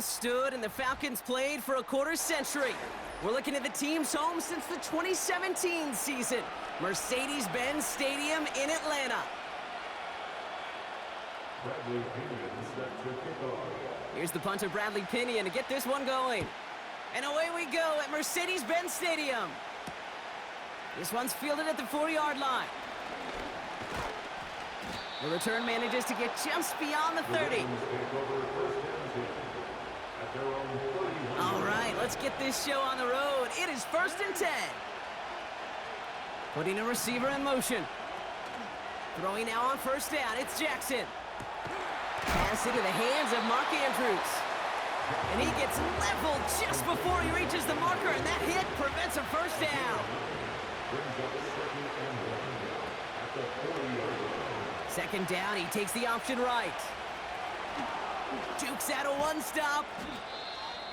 home stood and the Falcons played for a quarter century. We're looking at the team's home since the 2017 season. Mercedes-Benz Stadium in Atlanta. Bradley Pinion set to kick off. Here's the punter, Bradley Pinion, to get this one going. And away we go at Mercedes-Benz Stadium. This one's fielded at the 4-yard line. The return manages to get just beyond the 30. All right, let's get this show on the road. It is 1st and 10. Putting a receiver in motion. Throwing now on 1st down, it's Jackson. Pass into the hands of Mark Andrews. And he gets leveled just before he reaches the marker, and that hit prevents a 1st down. Second down, he takes the option right. Jukes out a one-stop.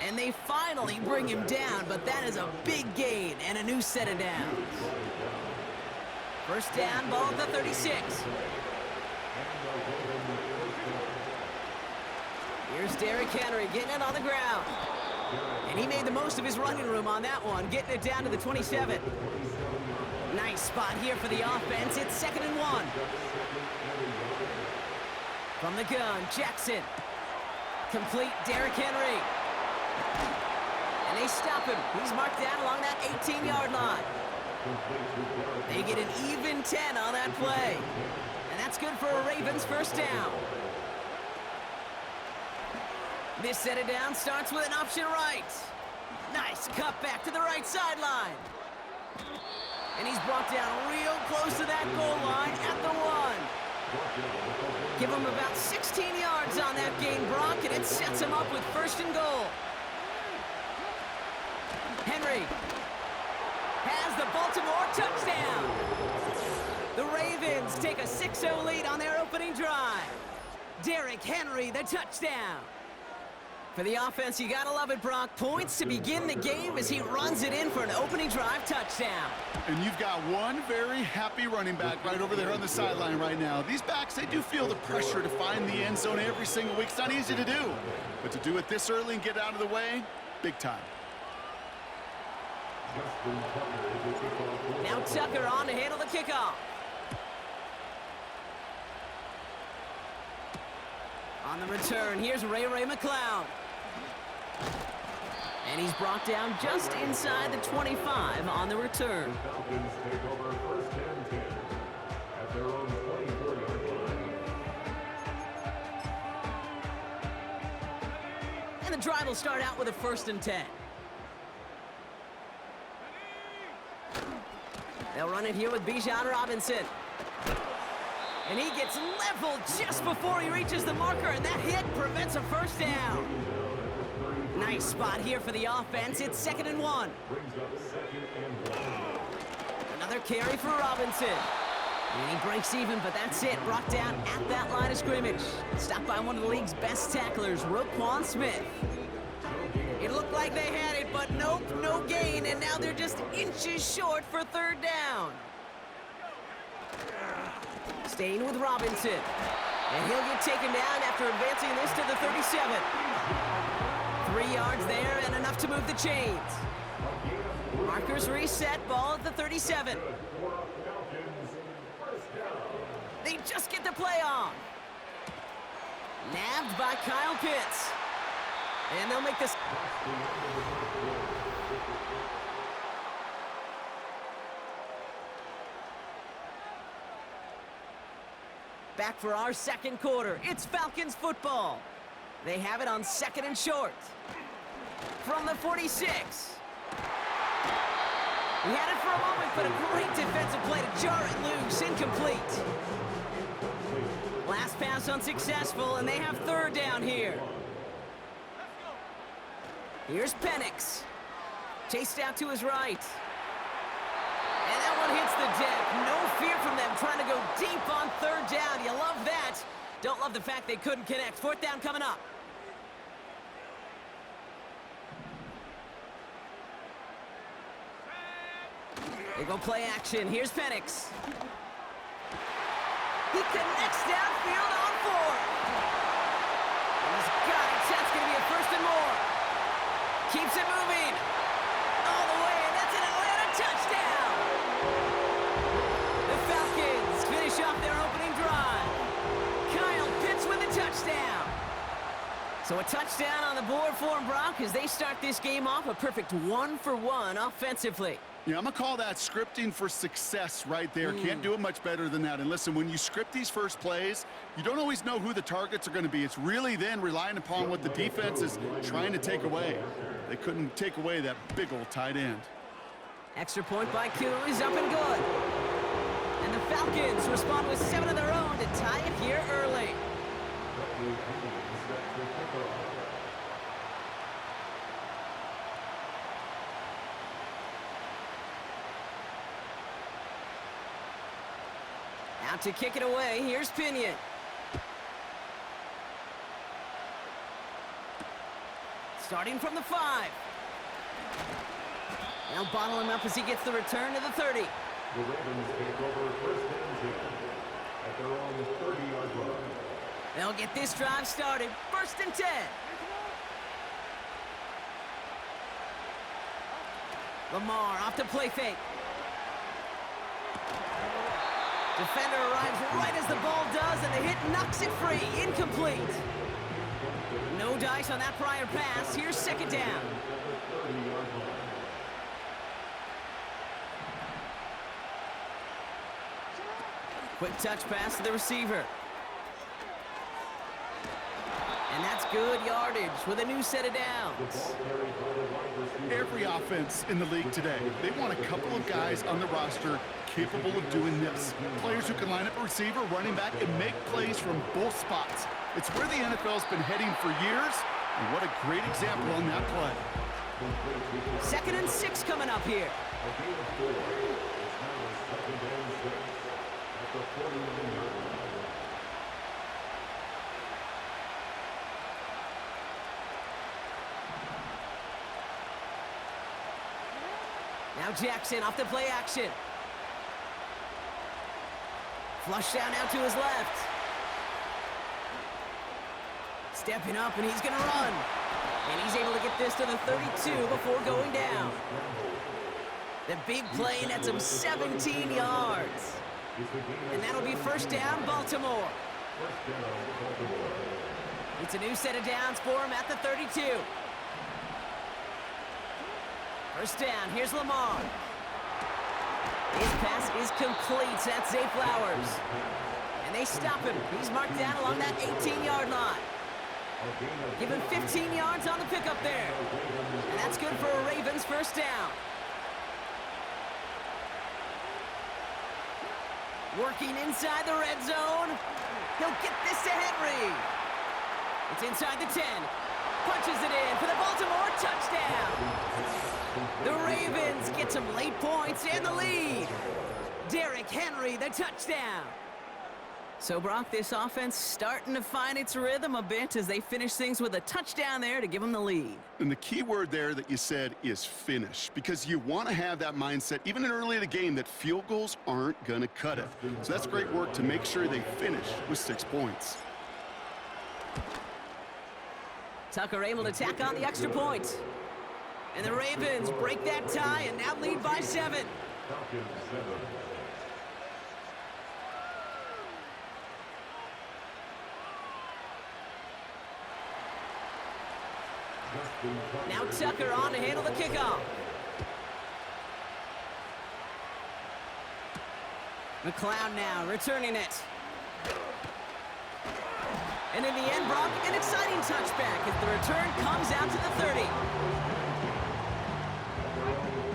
And they finally bring him down, but that is a big gain and a new set of downs. 1st down, ball at the 36. Here's Derrick Henry getting it on the ground. And he made the most of his running room on that one, getting it down to the 27. Nice spot here for the offense. It's 2nd and 1. From the gun, Jackson. Complete, Derrick Henry. And they stop him. He's marked down along that 18-yard line. They get an even 10 on that play. And that's good for a Ravens 1st down. This set of down starts with an option right. Nice cut back to the right sideline. And he's brought down real close to that goal line at the 1. Give him about 16 yards on that gain, Brock, and it sets him up with 1st and goal. Henry has the Baltimore touchdown. The Ravens take a 6-0 lead on their opening drive. Derrick Henry, the touchdown. For the offense, you gotta love it, Brock. Points to begin the game as he runs it in for an opening drive touchdown. And you've got one very happy running back right over there on the sideline right now. These backs, they do feel the pressure to find the end zone every single week. It's not easy to do, but to do it this early and get out of the way, big time. Now Tucker on to handle the kickoff. On the return, here's Ray McCloud. And he's brought down just inside the 25 on the return. The Falcons take over 1st and 10 at their own 24-yard line. And the drive will start out with a 1st and 10. They'll run it here with Bijan Robinson. And he gets leveled just before he reaches the marker, and that hit prevents a 1st down. Nice spot here for the offense. It's 2nd and 1. Another carry for Robinson. And he breaks even, but that's it. Brought down at that line of scrimmage. Stopped by one of the league's best tacklers, Roquan Smith. It looked like they had it, but nope, no gain, and now they're just inches short for 3rd down. Staying with Robinson. And he'll get taken down after advancing this to the 37. 3 yards there and enough to move the chains. Markers reset, ball at the 37. They just get the play on. Nabbed by Kyle Pitts. And they'll make this. Back for our 2nd quarter. It's Falcons football. They have it on 2nd and short. From the 46. We had it for a moment, but a great defensive play to jar it loose. Incomplete. Last pass unsuccessful, and they have 3rd down here. Here's Penix. Chased out to his right. And that one hits the deck. No fear from them trying to go deep on 3rd down. You love that. Don't love the fact they couldn't connect. 4th down coming up. They go play action. Here's Penix. He connects downfield on 4. He's got it. That's going to be a 1st and more. Keeps it moving. All the way, and that's an Atlanta touchdown. The Falcons finish off their opening drive. Kyle Pitts with a touchdown. So a touchdown on the board for them, Brock, as they start this game off a perfect 1-for-1 offensively. Yeah, I'm going to call that scripting for success right there. Can't do it much better than that. And listen, when you script these first plays, you don't always know who the targets are going to be. It's really then relying upon what the defense is trying to take away. They couldn't take away that big old tight end. Extra point by Q is up and good. And the Falcons respond with 7 of their own to tie it here early. Out to kick it away, here's Pinion. Starting from the 5. Now bottle him up as he gets the return to the 30. The Ravens take over first and 10 at their own 30-yard line. They'll get this drive started. First and 10. Lamar off to play fake. Defender arrives right as the ball does, and the hit knocks it free. Incomplete. No dice on that prior pass. Here's second down. Quick touch pass to the receiver. And that's good yardage with a new set of downs. Every offense in the league today, they want a couple of guys on the roster capable of doing this. Players who can line up a receiver, running back, and make plays from both spots. It's where the NFL's been heading for years, and what a great example on that play. Second and 6 coming up here. Now Jackson off the play action. Flush down out to his left. Stepping up, and he's going to run. And he's able to get this to the 32 before going down. The big play nets him 17 yards. And that'll be first down, Baltimore. It's a new set of downs for him at the 32. First down, here's Lamar. His pass is complete. That's Zay Flowers. And they stop him. He's marked down along that 18-yard line. Give him 15 yards on the pickup there. And that's good for a Ravens first down. Working inside the red zone. He'll get this to Henry. It's inside the 10. Punches it in for the Baltimore touchdown. The Ravens get some late points and the lead. Derrick Henry, the touchdown. So, Brock, this offense starting to find its rhythm a bit as they finish things with a touchdown there to give them the lead. And the key word there that you said is finish, because you want to have that mindset, even early in the game, that field goals aren't going to cut it. So that's great work to make sure they finish with 6 points. Tucker able to tack on the extra point. And the Ravens break that tie and now lead by 7. Now Tucker on to handle the kickoff. McLeod now returning it. And in the end, Brock, an exciting touchback as the return comes out to the 30.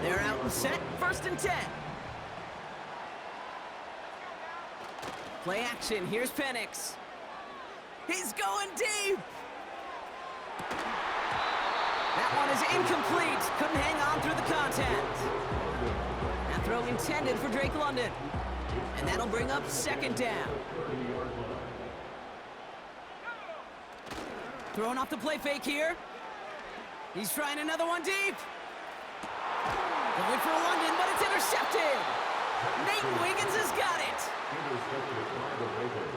They're out and set, first and 10. Play action, here's Penix. He's going deep. That one is incomplete. Couldn't hang on through the contact. That throw intended for Drake London. And that'll bring up second down. Throwing off the play fake here. He's trying another one deep. Going for London, but it's intercepted. Nate Wiggins has got it. Intercepted by the Ravens.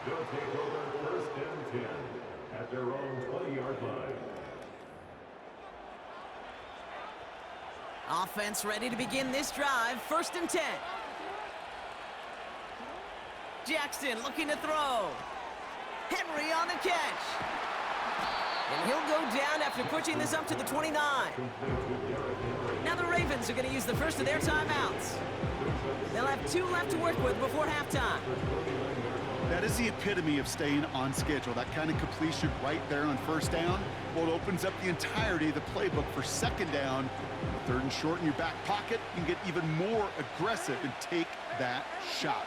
They'll take over first and 10 at their own 20-yard line. Offense ready to begin this drive. 1st and 10. Jackson looking to throw. Henry on the catch. And he'll go down after pushing this up to the 29. Now the Ravens are going to use the first of their timeouts. They'll have 2 left to work with before halftime. That is the epitome of staying on schedule. That kind of completion right there on 1st down. Well, it opens up the entirety of the playbook for 2nd down. 3rd and short in your back pocket. You can get even more aggressive and take that shot.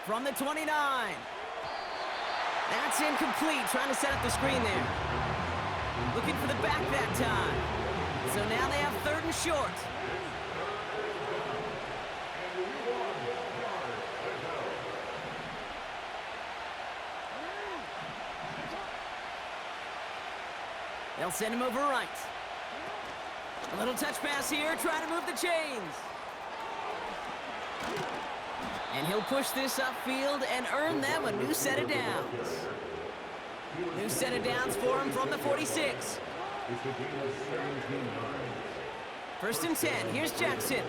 From the 29. That's incomplete. Trying to set up the screen there. Looking for the back that time. So now they have 3rd and short. They'll send him over right. A little touch pass here, trying to move the chains. And he'll push this upfield and earn them a new set of downs. New set of downs for him from the 46. 1st and 10. Here's Jackson.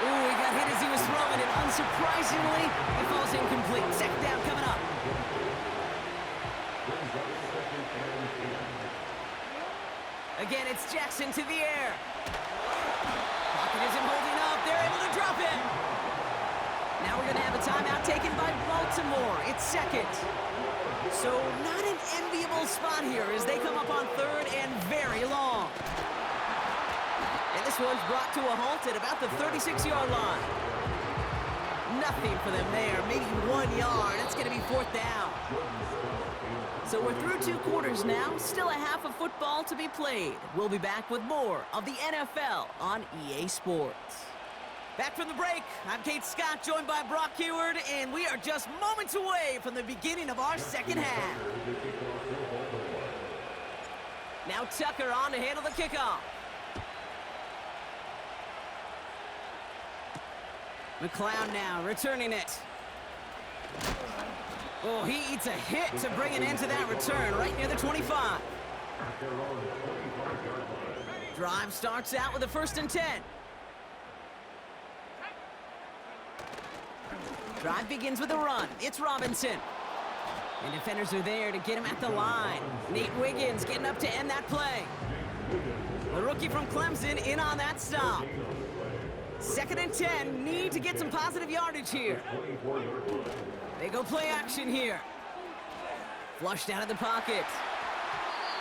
Ooh, he got hit as he was throwing it. Unsurprisingly, it falls incomplete. 2nd down coming up. Again, it's Jackson to the air. Pocket isn't holding up. They're able to drop it. Now we're going to have a timeout taken by Baltimore. It's 2nd. So not an enviable spot here as they come up on 3rd and very long. And this one's brought to a halt at about the 36-yard line. Nothing for them there. Maybe 1 yard. It's going to be 4th down. So we're through 2 quarters now. Still a half of football to be played. We'll be back with more of the NFL on EA Sports. Back from the break, I'm Kate Scott, joined by Brock Heward, and we are just moments away from the beginning of our 2nd half. Now Tucker on to handle the kickoff. McLeod now returning it. Oh, he eats a hit to bring an end to that return right near the 25. Drive starts out with a 1st and 10. Drive begins with a run. It's Robinson. And defenders are there to get him at the line. Nate Wiggins getting up to end that play. The rookie from Clemson in on that stop. 2nd and 10. Need to get some positive yardage here. They go play action here. Flushed out of the pocket.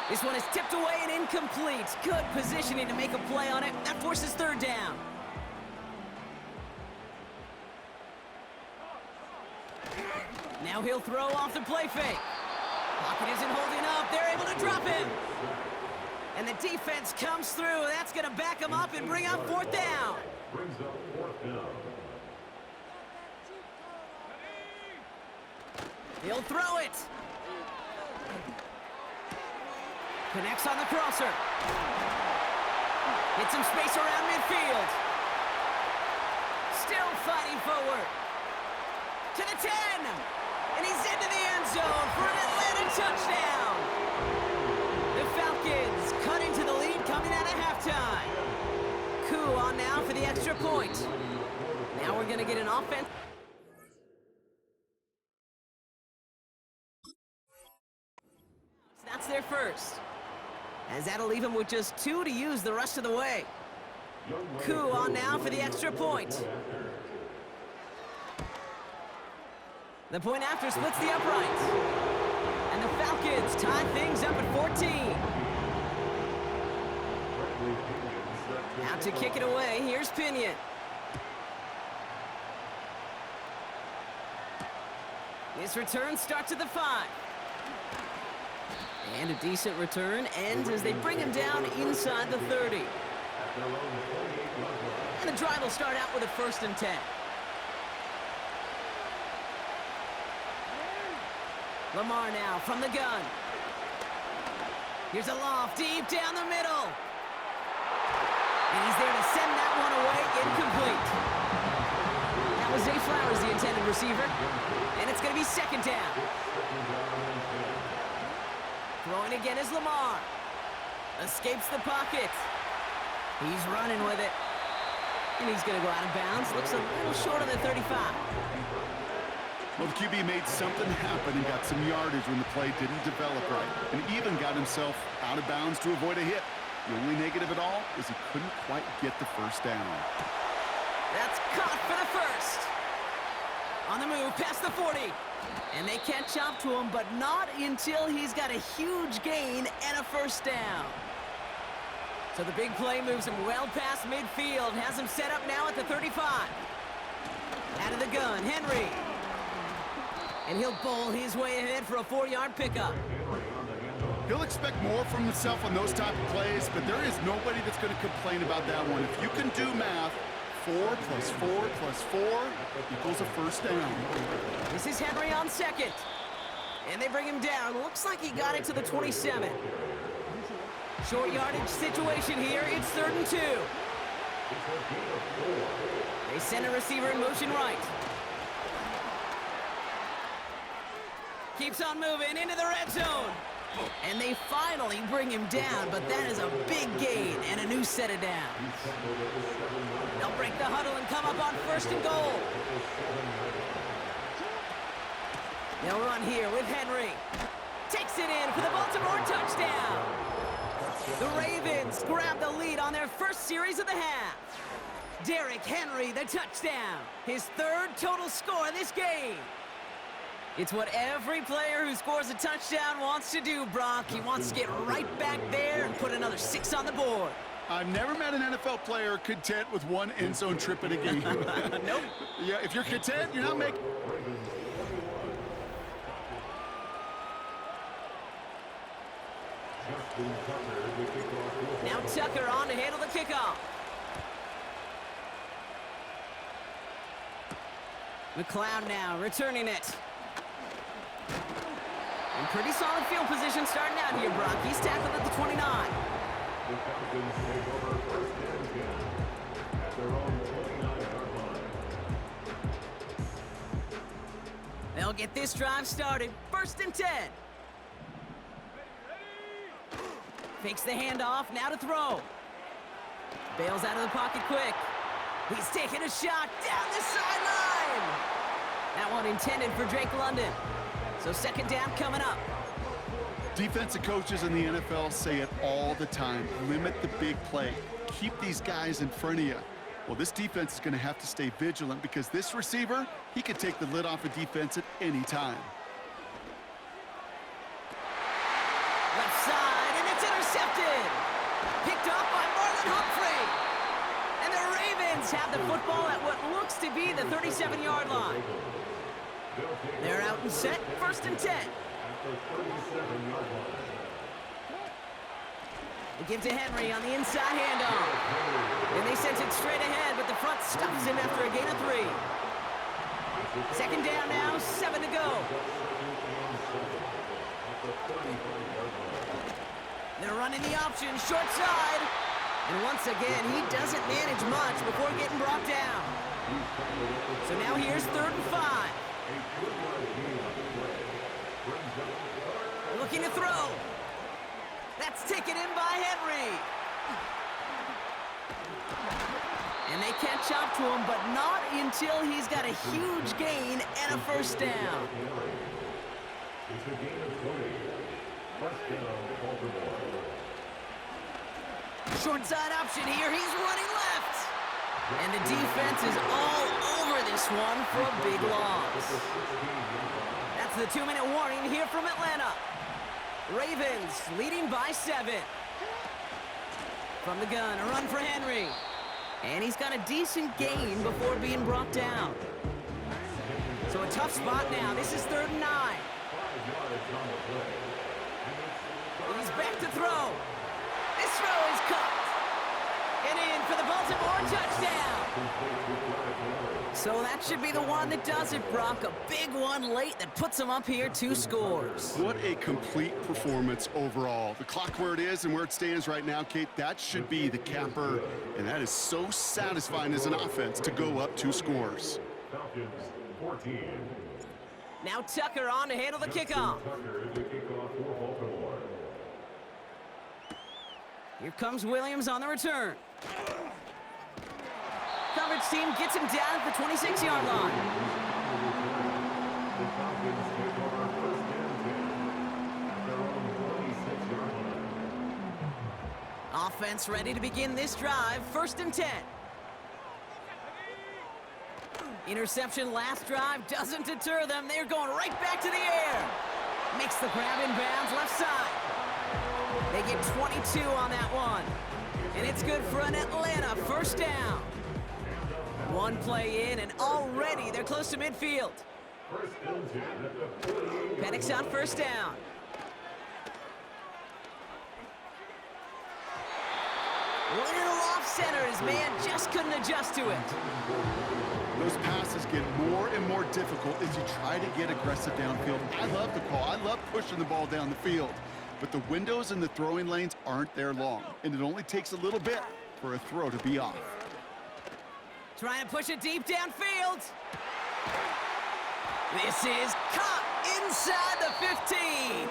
This one is tipped away and incomplete. Good positioning to make a play on it. That forces 3rd down. Now he'll throw off the play fake. Pocket isn't holding up. They're able to drop him. And the defense comes through. That's going to back him up and bring up 4th down. He'll throw it. Connects on the crosser. Hits some space around midfield. Still fighting forward. To the 10. And he's into the end zone for an Atlanta touchdown. The Falcons cut into the lead coming out of halftime. Koo on now for the extra point. Now we're going to get an offense. That's their first. As that'll leave him with just 2 to use the rest of the way. Koo on now for the extra point. The point after splits the uprights. And the Falcons tie things up at 14. Now to kick it away, here's Pinion. This return starts at the 5. And a decent return ends as they bring him down inside the 30. And the drive will start out with a 1st and 10. Lamar now from the gun. Here's a loft deep down the middle. And he's there to send that one away, incomplete. That was Zay Flowers, the intended receiver. And it's going to be 2nd down. Throwing again is Lamar. Escapes the pocket. He's running with it. And he's going to go out of bounds. Looks a little short of the 35. Well, the QB made something happen and got some yardage when the play didn't develop right, and even got himself out of bounds to avoid a hit. The only negative at all is he couldn't quite get the first down. That's caught for the first. On the move, past the 40. And they catch up to him, but not until he's got a huge gain and a first down. So the big play moves him well past midfield, has him set up now at the 35. Out of the gun, Henry. And he'll bowl his way ahead for a 4-yard pickup. He'll expect more from himself on those type of plays, but there is nobody that's going to complain about that one. If you can do math, 4 plus 4 plus 4 equals a first down. This is Henry on second. And they bring him down. Looks like he got it to the 27. Short yardage situation here. It's 3rd and 2. They send a receiver in motion right. Keeps on moving into the red zone. And they finally bring him down, but that is a big gain and a new set of downs. They'll break the huddle and come up on 1st and goal. They'll run here with Henry. Takes it in for the Baltimore touchdown. The Ravens grab the lead on their first series of the half. Derrick Henry, the touchdown. His 3rd total score this game. It's what every player who scores a touchdown wants to do, Brock. He wants to get right back there and put another 6 on the board. I've never met an NFL player content with one end zone trip in a game. Nope. Yeah, if you're content, you're not making... Now Tucker on to handle the kickoff. McLeod now returning it. And pretty solid field position starting out here, Brock. He's tackled at the 29. The Falcons take over 1st and 10 at their own 29-yard line. They'll get this drive started. 1st and 10. Fakes the handoff, now to throw. Bails out of the pocket quick. He's taking a shot down the sideline. That one intended for Drake London. So 2nd down coming up. Defensive coaches in the NFL say it all the time. Limit the big play. Keep these guys in front of you. Well, this defense is going to have to stay vigilant because this receiver, he could take the lid off a defense at any time. Left side, and it's intercepted. Picked off by Marlon Humphrey. And the Ravens have the football at what looks to be the 37-yard line. They're out and set, 1st and 10. They give to Henry on the inside handoff. And they send it straight ahead, but the front stops him after a gain of 3. 2nd down now, 7 to go. They're running the option, short side. And once again, he doesn't manage much before getting brought down. So now here's 3rd and 5. Looking to throw. That's taken in by Henry. And they catch up to him, but not until he's got a huge gain and a first down. It's a gain of 20. First down, Baltimore. Short side option here. He's running left. And the defense is all over this one for a big loss. That's the 2-minute warning here from Atlanta. Ravens leading by 7. From the gun, a run for Henry. And he's got a decent gain before being brought down. So a tough spot now. This is 3rd and 9. He's back to throw. This throw is caught. And in for the Baltimore touchdown. So that should be the one that does it, Brock. A big one late that puts him up here 2 scores. What a complete performance overall. The clock where it is and where it stands right now, Kate, that should be the capper. And that is so satisfying as an offense to go up 2 scores. Falcons 14. Now Tucker on to handle the kickoff. Tucker, the kickoff for Baltimore. Here comes Williams on the return. Coverage team gets him down at the 26-yard line. The Falcons take over first and 10 at their own 26-yard line. Offense ready to begin this drive. First and 10. Interception last drive doesn't deter them. They're going right back to the air. Makes the grab in bounds left side. They get 22 on that one. And it's good for an Atlanta first down. One play in, and already they're close to midfield. First and 10 at the 48. Penix on first down. Little off center. His man just couldn't adjust to it. Those passes get more and more difficult as you try to get aggressive downfield. I love the call. I love pushing the ball down the field. But the windows in the throwing lanes aren't there long, and it only takes a little bit for a throw to be off. Trying to push it deep downfield. This is caught inside the 15.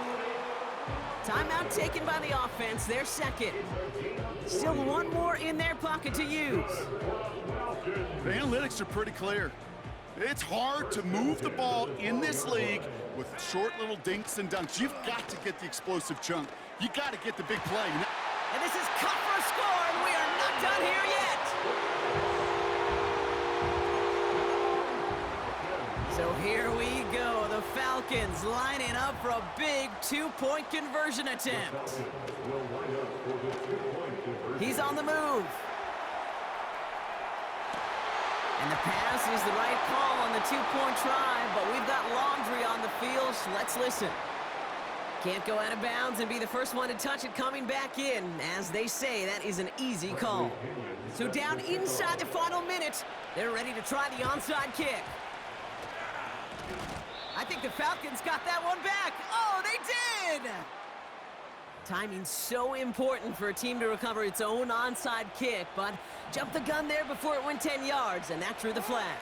Timeout taken by the offense, their second. Still one more in their pocket to use. The analytics are pretty clear. It's hard to move the ball in this league with short little dinks and dunks. You've got to get the explosive chunk. You got to get the big play. And this is cut for a score, and we are not done here yet. So here we go. The Falcons lining up for a big two-point conversion attempt. He's on the move. And the pass is the right call on the two-point try, but we've got laundry on the field, so let's listen. Can't go out of bounds and be the first one to touch it coming back in. As they say, that is an easy call. So down inside the final minute, they're ready to try the onside kick. I think the Falcons got that one back. Oh, they did! Timing's so important for a team to recover its own onside kick, but jumped the gun there before it went 10 yards, and that drew the flag.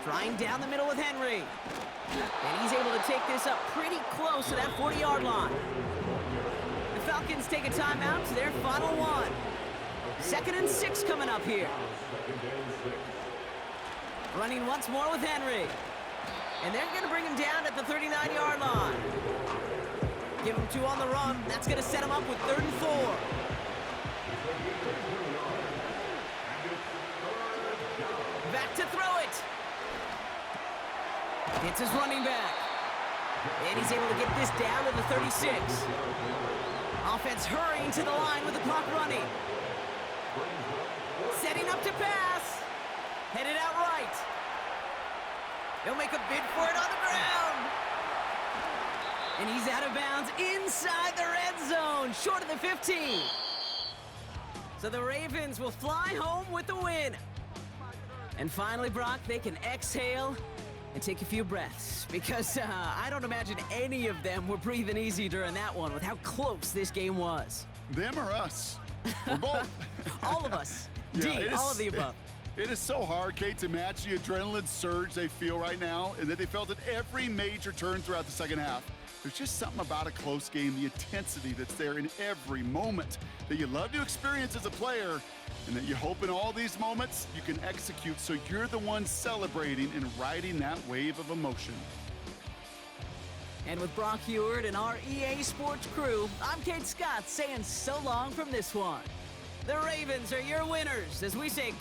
Trying down the middle with Henry. And he's able to take this up pretty close to that 40-yard line. The Falcons take a timeout to their final one. 2nd and 6 coming up here. Running once more with Henry. And they're going to bring him down at the 39-yard line. Give him 2 on the run. That's going to set him up with 3rd and 4. Back to throw it. It's his running back. And he's able to get this down to the 36. Offense hurrying to the line with the clock running. Setting up to pass. Headed out right. They'll make a bid for it on the ground. And he's out of bounds inside the red zone, short of the 15. So the Ravens will fly home with the win. And finally, Brock, they can exhale and take a few breaths, because I don't imagine any of them were breathing easy during that one with how close this game was. Them or us? We're both. All of us. Yeah, D, all of the above. It is so hard, Kate, to match the adrenaline surge they feel right now, and that they felt at every major turn throughout the second half. There's just something about a close game, the intensity that's there in every moment that you love to experience as a player, and that you hope in all these moments you can execute so you're the one celebrating and riding that wave of emotion. And with Brock Heward and our EA Sports crew, I'm Kate Scott saying so long from this one. The Ravens are your winners as we say